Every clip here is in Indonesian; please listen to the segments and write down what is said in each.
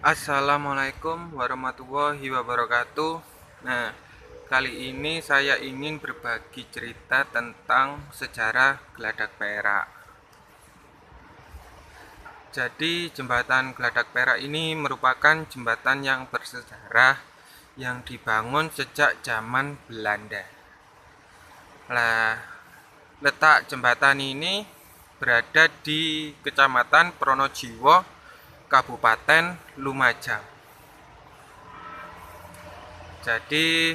Assalamualaikum warahmatullahi wabarakatuh. Nah, kali ini saya ingin berbagi cerita tentang sejarah Geladak Perak. Jadi, jembatan Geladak Perak ini merupakan jembatan yang bersejarah yang dibangun sejak zaman Belanda. Nah, letak jembatan ini berada di Kecamatan Pronojiwo, Kabupaten Lumajang. Jadi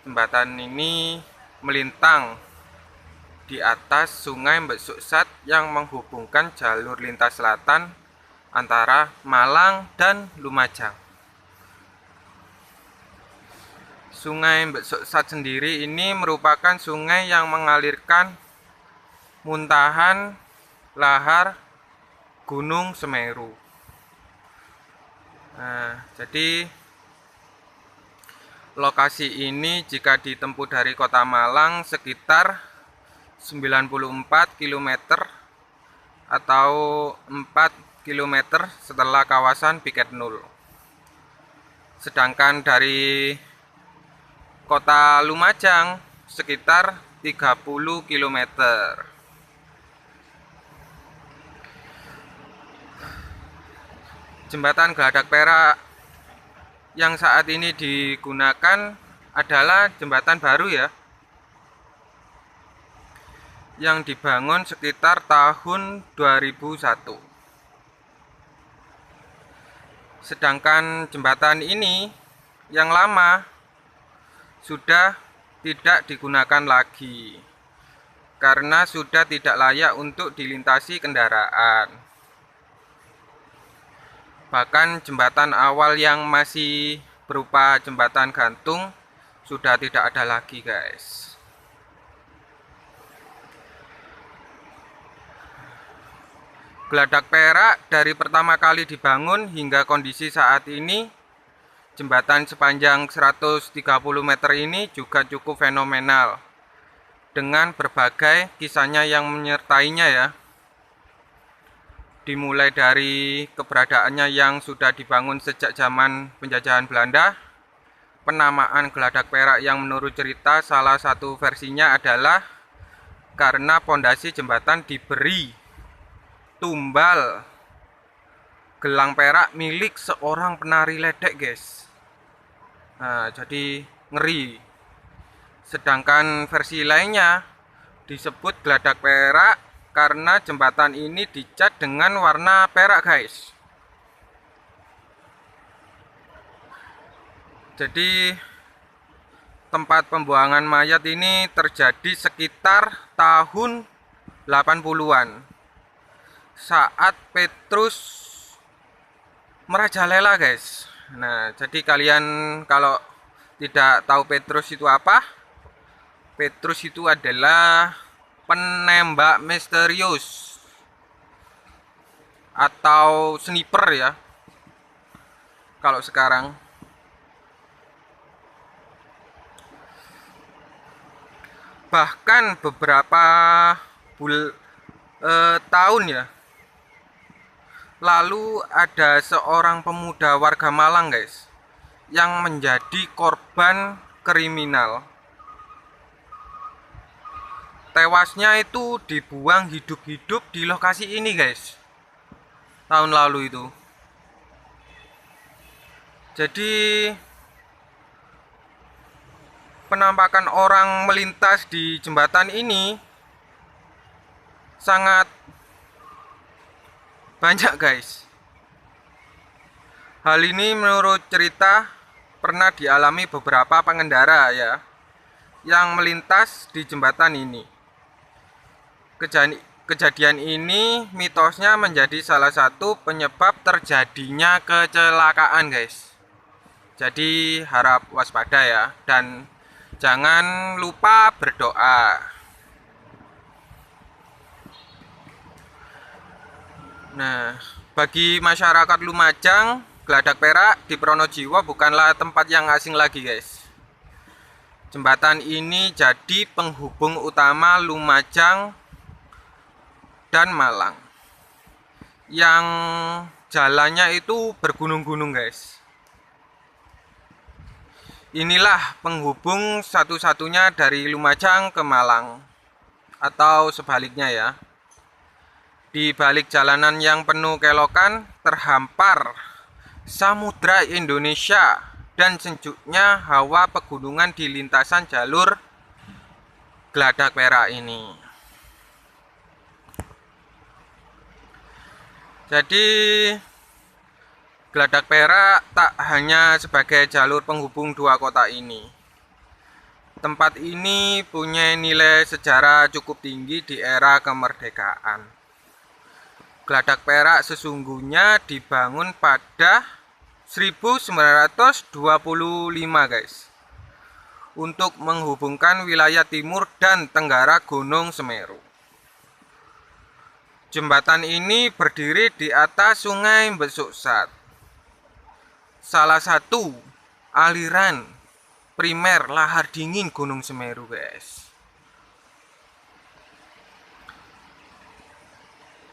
jembatan ini melintang di atas Sungai Mbek Suksat yang menghubungkan jalur lintas selatan antara Malang dan Lumajang. Sungai Mbek Suksat sendiri ini merupakan sungai yang mengalirkan muntahan lahar Gunung Semeru. Nah, jadi lokasi ini jika ditempuh dari Kota Malang sekitar 94 km atau 4 km setelah kawasan Piket Nul. Sedangkan dari Kota Lumajang sekitar 30 km. Jembatan Geladak Perak yang saat ini digunakan adalah jembatan baru ya, yang dibangun sekitar tahun 2001. Sedangkan jembatan ini yang lama sudah tidak digunakan lagi karena sudah tidak layak untuk dilintasi kendaraan. Bahkan jembatan awal yang masih berupa jembatan gantung sudah tidak ada lagi, guys. Geladak Perak dari pertama kali dibangun hingga kondisi saat ini, jembatan sepanjang 130 meter ini juga cukup fenomenal dengan berbagai kisahnya yang menyertainya ya. Dimulai dari keberadaannya yang sudah dibangun sejak zaman penjajahan Belanda, penamaan Geladak Perak yang menurut cerita salah satu versinya adalah karena pondasi jembatan diberi tumbal gelang perak milik seorang penari ledek, guys. Nah, jadi ngeri. Sedangkan versi lainnya disebut Geladak Perak karena jembatan ini dicat dengan warna perak, guys. Jadi tempat pembuangan mayat ini terjadi sekitar tahun 80-an saat Petrus merajalela, guys. Nah, jadi kalian kalau tidak tahu Petrus itu apa, Petrus itu adalah penembak misterius atau sniper ya kalau sekarang. Bahkan beberapa tahun ya lalu ada seorang pemuda warga Malang, guys, yang menjadi korban kriminal. Tewasnya itu dibuang hidup-hidup di lokasi ini, guys, tahun lalu itu. Jadi penampakan orang melintas di jembatan ini sangat banyak, guys. Hal ini menurut cerita pernah dialami beberapa pengendara ya yang melintas di jembatan ini. Kejadian ini mitosnya menjadi salah satu penyebab terjadinya kecelakaan, guys. Jadi harap waspada ya, dan jangan lupa berdoa. Nah, bagi masyarakat Lumajang, Geladak Perak di Pronojiwo bukanlah tempat yang asing lagi, guys. Jembatan ini jadi penghubung utama Lumajang dan Malang yang jalannya itu bergunung-gunung, guys. Inilah penghubung satu-satunya dari Lumajang ke Malang, atau sebaliknya ya. Di balik jalanan yang penuh kelokan terhampar Samudra Indonesia dan sejuknya hawa pegunungan di lintasan jalur Geladak Perak ini. Jadi Geladak Perak tak hanya sebagai jalur penghubung dua kota ini. Tempat ini punya nilai sejarah cukup tinggi di era kemerdekaan. Geladak Perak sesungguhnya dibangun pada 1925, guys, untuk menghubungkan wilayah timur dan tenggara Gunung Semeru. Jembatan ini berdiri di atas Sungai Besuksat, salah satu aliran primer lahar dingin Gunung Semeru, guys.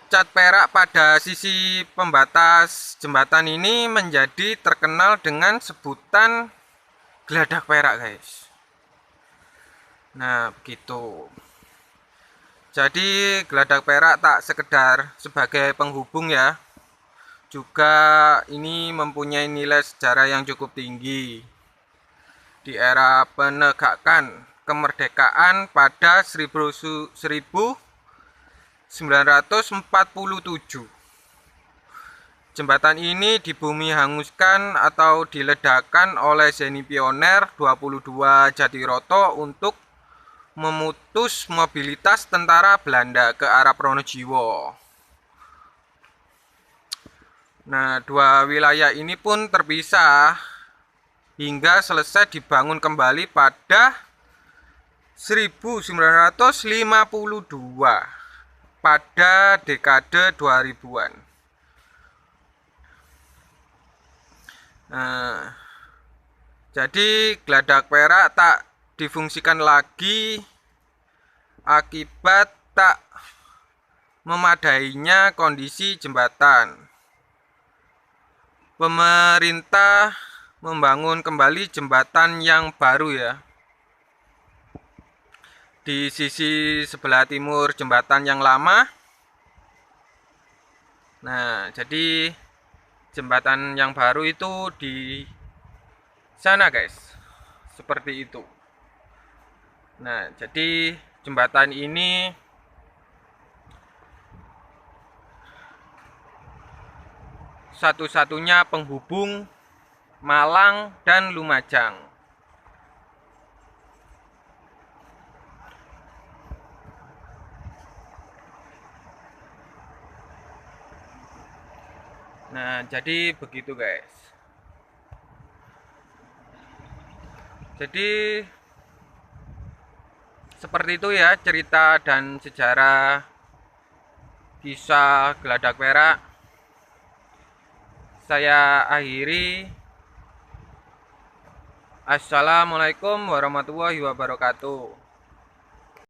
Cat perak pada sisi pembatas jembatan ini menjadi terkenal dengan sebutan Geladak Perak, guys. Nah, begitu. Jadi Geladak Perak tak sekedar sebagai penghubung ya, juga ini mempunyai nilai sejarah yang cukup tinggi. Di era penegakan kemerdekaan pada 1947, jembatan ini dibumi hanguskan atau diledakkan oleh Zeni Pioner 22 Jatiroto untuk memutus mobilitas tentara Belanda ke arah Pronojiwo. Nah, dua wilayah ini pun terpisah hingga selesai dibangun kembali pada 1952 pada dekade 2000-an. Nah, jadi Geladak Perak tak difungsikan lagi akibat tak memadainya kondisi jembatan. Pemerintah membangun kembali jembatan yang baru ya, di sisi sebelah timur jembatan yang lama. Nah, jadi jembatan yang baru itu di sana, guys, seperti itu. Nah, jadi jembatan ini satu-satunya penghubung Malang dan Lumajang. Nah, jadi begitu, guys. Jadi seperti itu ya cerita dan sejarah kisah Geladak Perak. Saya akhiri. Assalamualaikum warahmatullahi wabarakatuh.